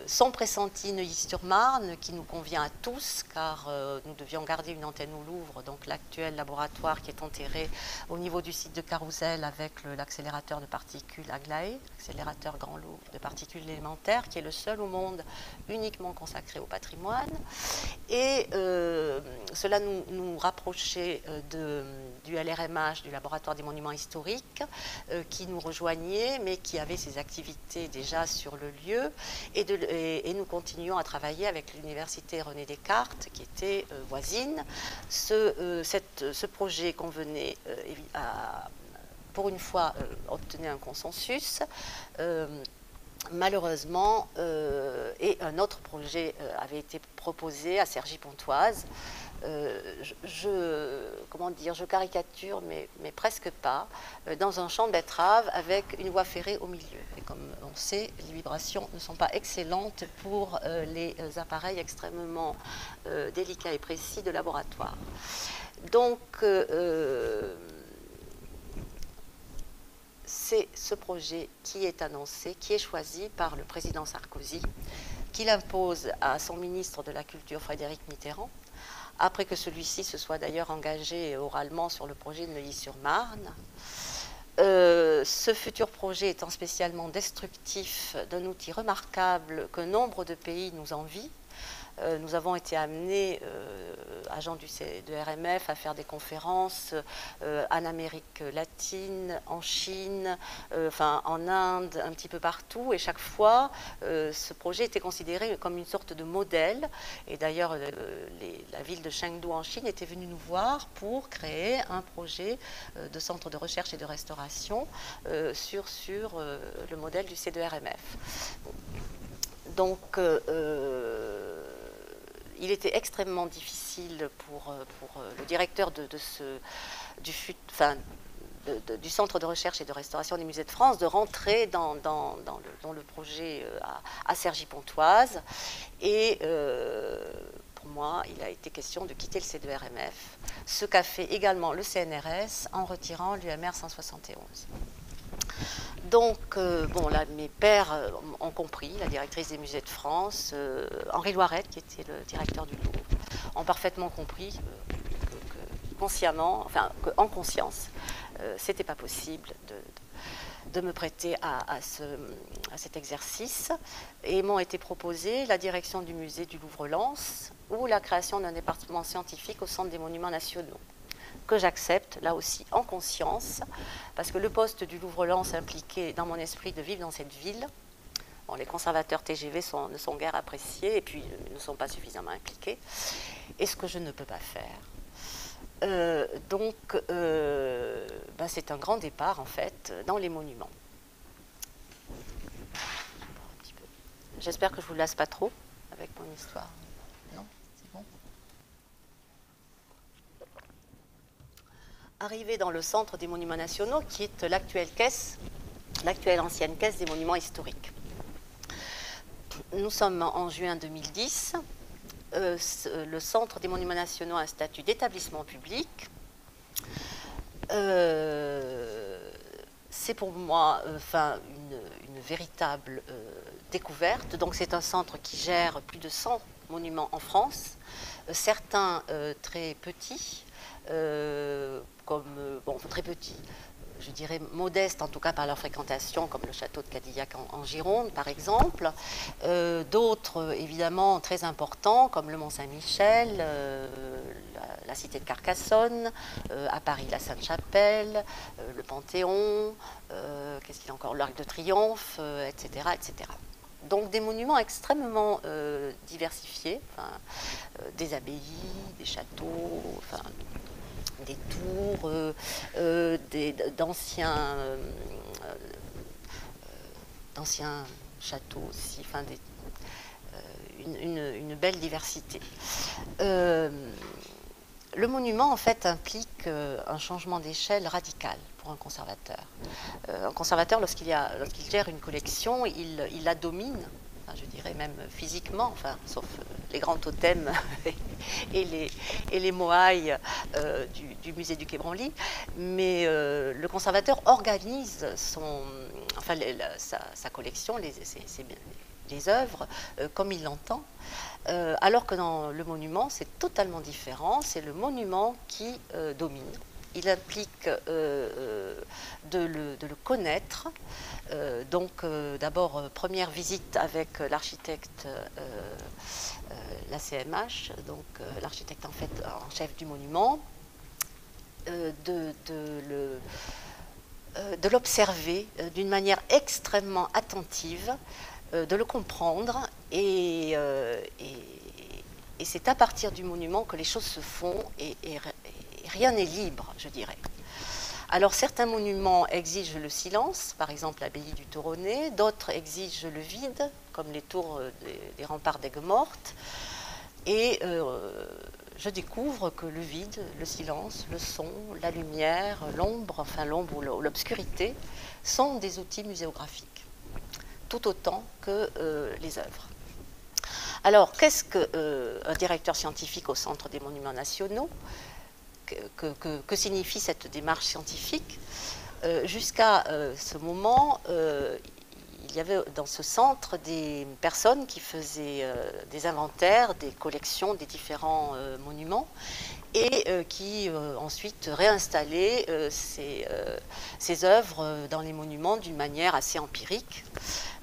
S1: Sont pressentis Neuilly-sur-Marne, qui nous convient à tous, car nous devions garder une antenne au Louvre, donc l'actuel laboratoire qui est enterré au niveau du site de Carousel avec l'accélérateur de particules Aglaé, accélérateur Grand Louvre de particules élémentaires, qui est le seul au monde uniquement consacré au patrimoine. Et cela nous rapprochait du LRMH, du laboratoire des monuments historiques, qui nous rejoignait, mais qui avait ses activités déjà sur le lieu. Et nous continuions à travailler avec l'université René Descartes, qui était voisine. Ce projet convenait pour une fois obtenait un consensus. Malheureusement, et un autre projet avait été proposé à Cergy-Pontoise. Je caricature, mais presque pas, dans un champ de betteraves avec une voie ferrée au milieu. Et comme on sait, les vibrations ne sont pas excellentes pour les appareils extrêmement délicats et précis de laboratoire. Donc, c'est ce projet qui est annoncé, qui est choisi par le président Sarkozy, qu'il impose à son ministre de la Culture, Frédéric Mitterrand, après que celui-ci se soit d'ailleurs engagé oralement sur le projet de Neuilly-sur-Marne. Ce futur projet étant spécialement destructif d'un outil remarquable que nombre de pays nous envient, nous avons été amenés, agents de RMF, à faire des conférences en Amérique latine, en Chine, en Inde, un petit peu partout. Et chaque fois, ce projet était considéré comme une sorte de modèle. Et d'ailleurs, la ville de Chengdu en Chine était venue nous voir pour créer un projet de centre de recherche et de restauration sur le modèle du C2RMF. Donc, il était extrêmement difficile pour le directeur du Centre de recherche et de restauration des musées de France de rentrer dans le projet à Cergy-Pontoise. Et pour moi, il a été question de quitter le C2RMF, ce qu'a fait également le CNRS en retirant l'UMR 171. Donc, mes pairs ont compris, la directrice des musées de France, Henri Loirette, qui était le directeur du Louvre, ont parfaitement compris qu'en conscience, c'était pas possible de me prêter à cet exercice, et m'ont été proposées la direction du musée du Louvre-Lens ou la création d'un département scientifique au Centre des monuments nationaux. que j'accepte, là aussi en conscience, parce que le poste du Louvre-Lens impliquait dans mon esprit de vivre dans cette ville. Bon, les conservateurs TGV ne sont guère appréciés et puis ne sont pas suffisamment impliqués. Et ce que je ne peux pas faire. C'est un grand départ en fait dans les monuments. J'espère que je ne vous lasse pas trop avec mon histoire. Non, c'est bon. Arrivé dans le centre des monuments nationaux, qui est l'actuelle ancienne caisse des monuments historiques. Nous sommes en juin 2010. Le centre des monuments nationaux a un statut d'établissement public. C'est pour moi une véritable découverte. Donc c'est un centre qui gère plus de 100 monuments en France, certains très petits, très petits, je dirais modestes en tout cas par leur fréquentation, comme le château de Cadillac en Gironde par exemple, d'autres évidemment très importants comme le Mont-Saint-Michel, la cité de Carcassonne, à Paris la Sainte-Chapelle, le Panthéon, qu'est-ce qu'il y a encore, l'Arc de Triomphe, etc., etc. Donc des monuments extrêmement diversifiés, des abbayes, des châteaux, des tours, d'anciens châteaux aussi, une belle diversité. Le monument, en fait, implique un changement d'échelle radical pour un conservateur. Un conservateur, lorsqu'il gère une collection, il la domine, je dirais même physiquement, sauf les grands totems et les moailles du musée du Quai Branly. Mais le conservateur organise sa collection, les œuvres, comme il l'entend. Alors que dans le monument, c'est totalement différent. C'est le monument qui domine. Il implique de le connaître. D'abord, première visite avec l'architecte, la CMH, donc l'architecte en chef du monument, de l'observer d'une manière extrêmement attentive, de le comprendre, et c'est à partir du monument que les choses se font, et rien n'est libre, je dirais. Alors certains monuments exigent le silence, par exemple l'abbaye du Toronnet, d'autres exigent le vide, comme les tours des remparts d'Aigues-Mortes, et je découvre que le vide, le silence, le son, la lumière, l'ombre ou l'obscurité sont des outils muséographiques, tout autant que les œuvres. Alors, qu'est-ce qu'un directeur scientifique au Centre des Monuments Nationaux ? Que signifie cette démarche scientifique? Jusqu'à ce moment, il y avait dans ce centre des personnes qui faisaient des inventaires, des collections des différents monuments, et qui ensuite réinstallaient ces œuvres dans les monuments d'une manière assez empirique.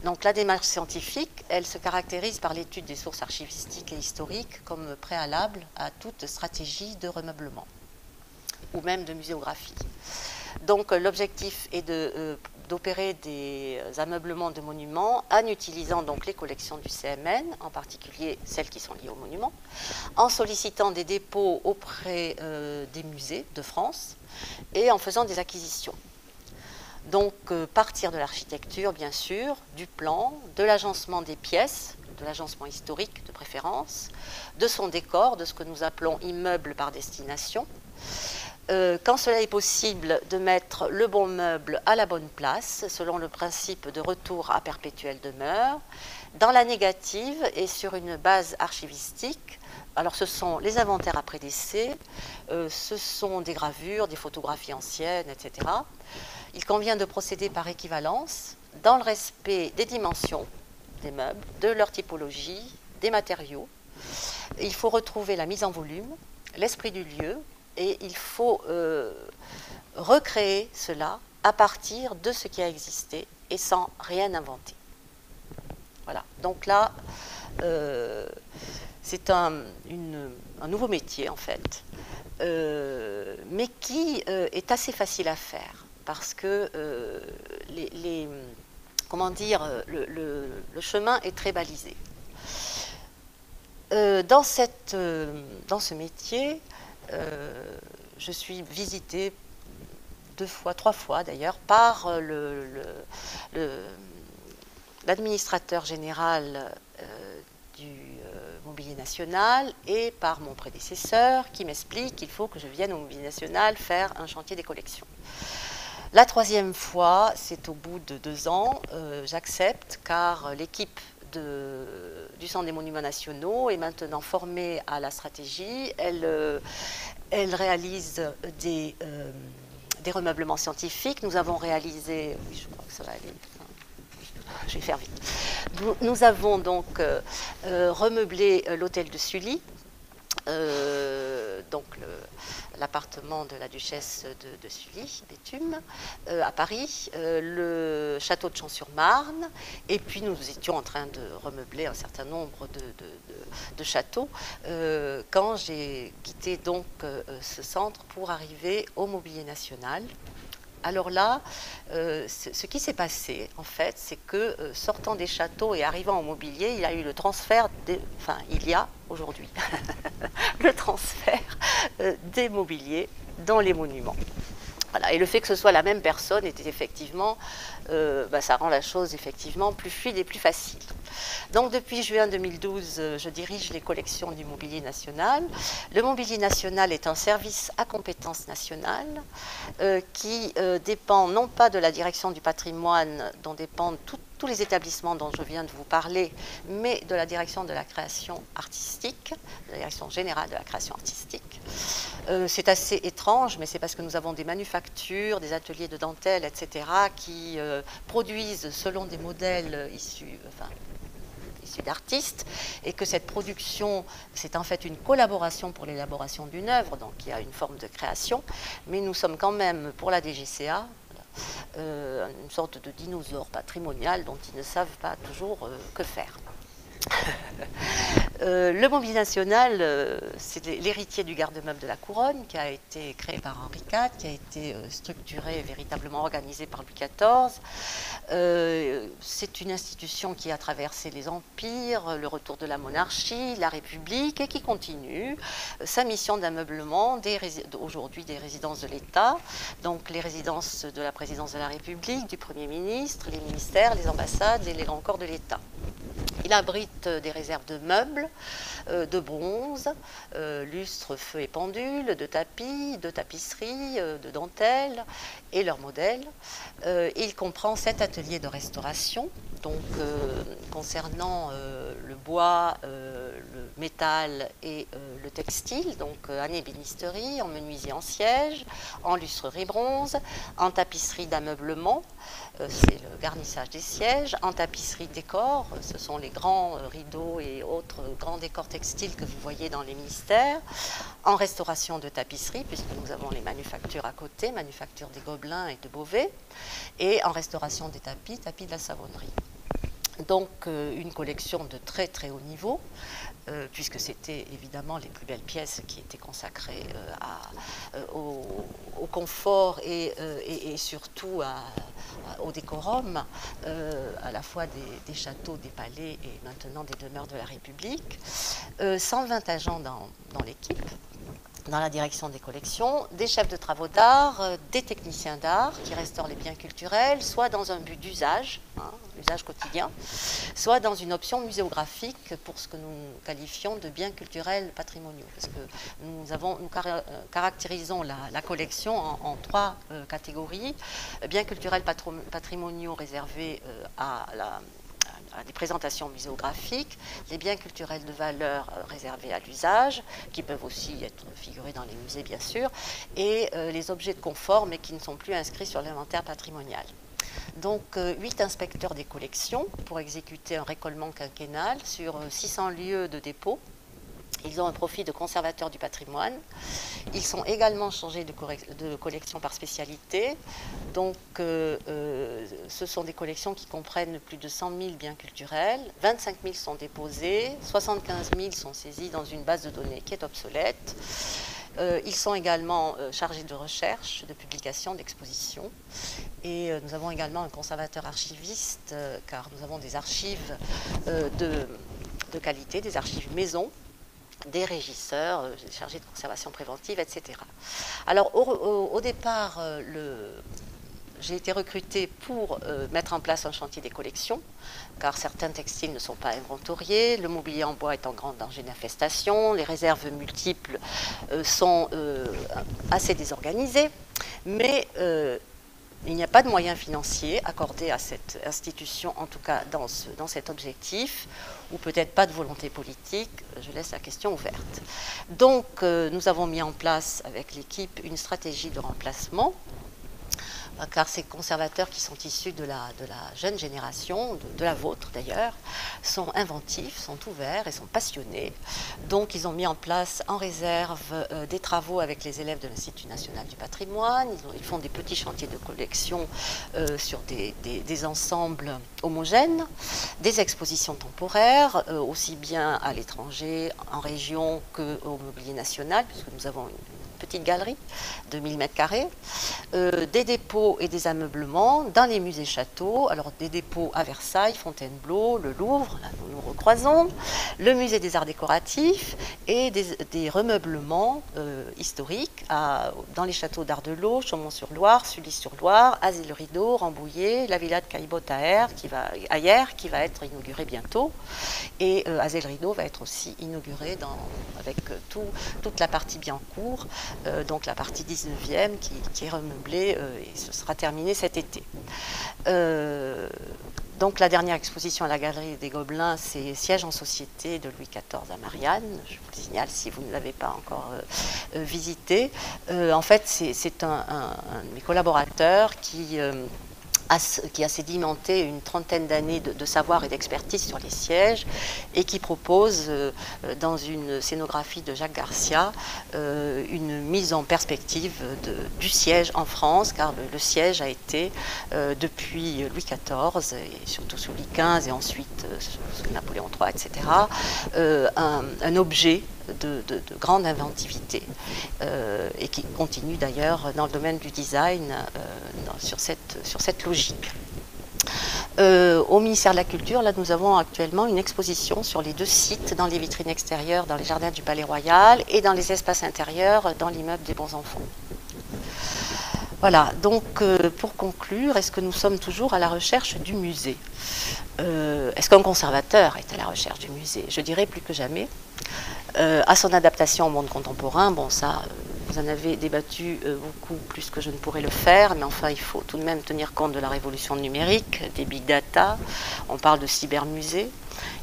S1: Donc la démarche scientifique, elle se caractérise par l'étude des sources archivistiques et historiques comme préalable à toute stratégie de remeublement ou même de muséographie. Donc l'objectif est d'opérer des ameublements de monuments en utilisant donc les collections du CMN, en particulier celles qui sont liées aux monuments, en sollicitant des dépôts auprès des musées de France et en faisant des acquisitions. Donc partir de l'architecture, bien sûr, du plan, de l'agencement des pièces, de l'agencement historique de préférence, de son décor, de ce que nous appelons immeuble par destination. Quand cela est possible, de mettre le bon meuble à la bonne place, selon le principe de retour à perpétuelle demeure, dans la négative et sur une base archivistique. Alors ce sont les inventaires après décès, ce sont des gravures, des photographies anciennes, etc. Il convient de procéder par équivalence, dans le respect des dimensions des meubles, de leur typologie, des matériaux. Il faut retrouver la mise en volume, l'esprit du lieu, et il faut recréer cela à partir de ce qui a existé et sans rien inventer. Voilà, donc là, c'est un nouveau métier en fait, mais qui est assez facile à faire, parce que comment dire, le chemin est très balisé. Dans ce métier, je suis visitée 2 fois, 3 fois d'ailleurs, par l'administrateur général du Mobilier National et par mon prédécesseur qui m'explique qu'il faut que je vienne au Mobilier National faire un chantier des collections. La 3e fois, c'est au bout de 2 ans, j'accepte car l'équipe du Centre des Monuments Nationaux est maintenant formée à la stratégie. Elle réalise des remeublements scientifiques. Nous avons réalisé, oui, je crois que ça va aller, je vais faire vite. Nous avons donc remeublé l'hôtel de Sully, donc l'appartement de la duchesse de Sully, Béthune, à Paris, le château de Champs-sur-Marne, et puis nous étions en train de remeubler un certain nombre de châteaux quand j'ai quitté donc ce centre pour arriver au Mobilier National. Alors là, ce qui s'est passé, en fait, c'est que sortant des châteaux et arrivant au mobilier, il y a eu le transfert, il y a aujourd'hui le transfert des mobiliers dans les monuments. Voilà. Et le fait que ce soit la même personne était effectivement, ça rend la chose effectivement plus fluide et plus facile. Donc depuis juin 2012, je dirige les collections du Mobilier National. Le Mobilier National est un service à compétence nationale qui dépend non pas de la direction du patrimoine dont dépendent tous les établissements dont je viens de vous parler, mais de la direction de la création artistique, de la direction générale de la création artistique. C'est assez étrange, mais c'est parce que nous avons des manufactures, des ateliers de dentelle, etc., qui produisent selon des modèles issus d'artistes, et que cette production, c'est en fait une collaboration pour l'élaboration d'une œuvre, donc il y a une forme de création, mais nous sommes quand même, pour la DGCA, une sorte de dinosaure patrimonial dont ils ne savent pas toujours que faire. Le Mobilier National, c'est l'héritier du garde-meuble de la Couronne, qui a été créé par Henri IV, qui a été structuré, véritablement organisé par Louis XIV. C'est une institution qui a traversé les empires, le retour de la monarchie, la République, et qui continue sa mission d'ameublement aujourd'hui des résidences de l'État, donc les résidences de la présidence de la République, du Premier ministre, les ministères, les ambassades et les grands corps de l'État. Il abrite des réserves de meubles, de bronze, lustres, feux et pendules, de tapis, de tapisseries, de dentelles et leurs modèles. Il comprend 7 ateliers de restauration, donc concernant le bois, le métal et le textile, donc en ébénisterie, en menuiserie en siège, en lustrerie bronze, en tapisserie d'ameublement, c'est le garnissage des sièges, en tapisserie décor, ce sont les grands rideaux et autres grands décors textiles que vous voyez dans les ministères, en restauration de tapisserie, puisque nous avons les manufactures à côté, manufacture des Gobelins et de Beauvais, et en restauration des tapis, tapis de la Savonnerie. Donc une collection de très très haut niveau, puisque c'était évidemment les plus belles pièces qui étaient consacrées au confort et surtout au décorum, à la fois des châteaux, des palais et maintenant des demeures de la République. 120 agents dans l'équipe, dans la direction des collections, des chefs de travaux d'art, des techniciens d'art qui restaurent les biens culturels, soit dans un but d'usage, l'usage quotidien, soit dans une option muséographique pour ce que nous qualifions de biens culturels patrimoniaux. Parce que nous caractérisons la collection en 3 catégories. Biens culturels patrimoniaux réservés à des présentations muséographiques, les biens culturels de valeur réservés à l'usage, qui peuvent aussi être figurés dans les musées bien sûr, et les objets de confort mais qui ne sont plus inscrits sur l'inventaire patrimonial. Donc 8 inspecteurs des collections pour exécuter un récolement quinquennal sur 600 lieux de dépôt. Ils ont un profil de conservateur du patrimoine. Ils sont également chargés de collections par spécialité. Donc, ce sont des collections qui comprennent plus de 100 000 biens culturels. 25 000 sont déposés, 75 000 sont saisis dans une base de données qui est obsolète. Ils sont également chargés de recherche, de publication, d'exposition. Et nous avons également un conservateur archiviste, car nous avons des archives de qualité, des archives maison, des régisseurs, chargés de conservation préventive, etc. Alors au départ, j'ai été recrutée pour mettre en place un chantier des collections, car certains textiles ne sont pas inventoriés, le mobilier en bois est en grand danger d'infestation, les réserves multiples sont assez désorganisées, mais il n'y a pas de moyens financiers accordés à cette institution, en tout cas dans cet objectif, ou peut-être pas de volonté politique, je laisse la question ouverte. Donc nous avons mis en place avec l'équipe une stratégie de remplacement, car ces conservateurs qui sont issus de la jeune génération, de la vôtre d'ailleurs, sont inventifs, sont ouverts et sont passionnés. Donc ils ont mis en place en réserve des travaux avec les élèves de l'Institut national du patrimoine, ils font des petits chantiers de collection sur des ensembles homogènes, des expositions temporaires, aussi bien à l'étranger, en région qu'au mobilier national, puisque nous avons une petite galerie de 1000 m², des dépôts et des ameublements dans les musées châteaux, alors des dépôts à Versailles, Fontainebleau, le Louvre, là nous nous recroisons, le musée des arts décoratifs et des remeublements historiques dans les châteaux d'Ardelot, Chaumont-sur-Loire, Sully-sur-Loire, Azay-le-Rideau, Rambouillet, la villa de Caillebotte-Ayer qui va être inaugurée bientôt, et Azay-le-Rideau va être aussi inauguré avec toute la partie Biencourt, donc la partie 19e qui est remeublée et ce sera terminé cet été. Donc la dernière exposition à la Galerie des Gobelins, c'est Siège en société de Louis XIV à Marianne. Je vous le signale si vous ne l'avez pas encore visité. En fait, c'est un de mes collaborateurs qui a sédimenté une trentaine d'années de savoir et d'expertise sur les sièges et qui propose, dans une scénographie de Jacques Garcia, une mise en perspective du siège en France, car le siège a été, depuis Louis XIV, et surtout sous Louis XV et ensuite sous Napoléon III, etc., un objet de grande inventivité et qui continue d'ailleurs dans le domaine du design sur cette logique. Au ministère de la Culture, là, nous avons actuellement une exposition sur les 2 sites, dans les vitrines extérieures, dans les jardins du Palais Royal et dans les espaces intérieurs, dans l'immeuble des Bons Enfants. Voilà, donc pour conclure, est-ce que nous sommes toujours à la recherche du musée? Est-ce qu'un conservateur est à la recherche du musée? Je dirais plus que jamais. À son adaptation au monde contemporain, bon ça, vous en avez débattu beaucoup plus que je ne pourrais le faire, mais enfin il faut tout de même tenir compte de la révolution numérique, des big data, on parle de cybermusée,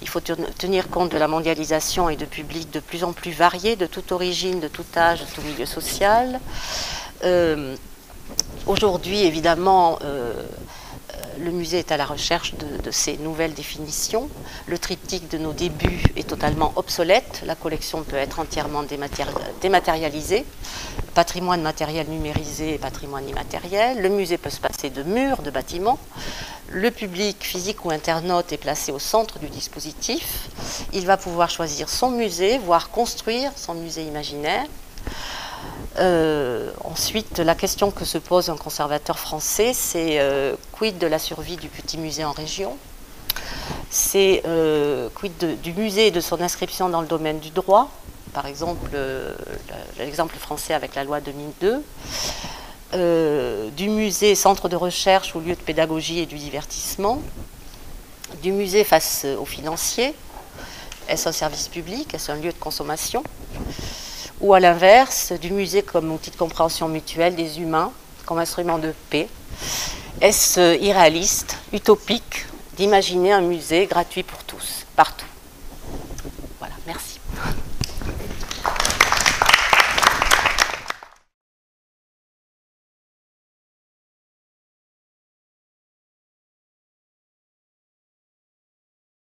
S1: il faut tenir compte de la mondialisation et de publics de plus en plus variés, de toute origine, de tout âge, de tout milieu social. Aujourd'hui, évidemment, le musée est à la recherche de ces nouvelles définitions. Le triptyque de nos débuts est totalement obsolète. La collection peut être entièrement dématérialisée. Patrimoine matériel numérisé et patrimoine immatériel. Le musée peut se passer de murs, de bâtiments. Le public, physique ou internaute, est placé au centre du dispositif. Il va pouvoir choisir son musée, voire construire son musée imaginaire. Ensuite, la question que se pose un conservateur français, c'est quid de la survie du petit musée en région? C'est quid du musée et de son inscription dans le domaine du droit? Par exemple, l'exemple français avec la loi 2002. Du musée centre de recherche ou lieu de pédagogie et du divertissement. Du musée face aux financiers. Est-ce un service public? Est-ce un lieu de consommation? Ou à l'inverse, du musée comme outil de compréhension mutuelle des humains, comme instrument de paix. Est-ce irréaliste, utopique, d'imaginer un musée gratuit pour tous, partout?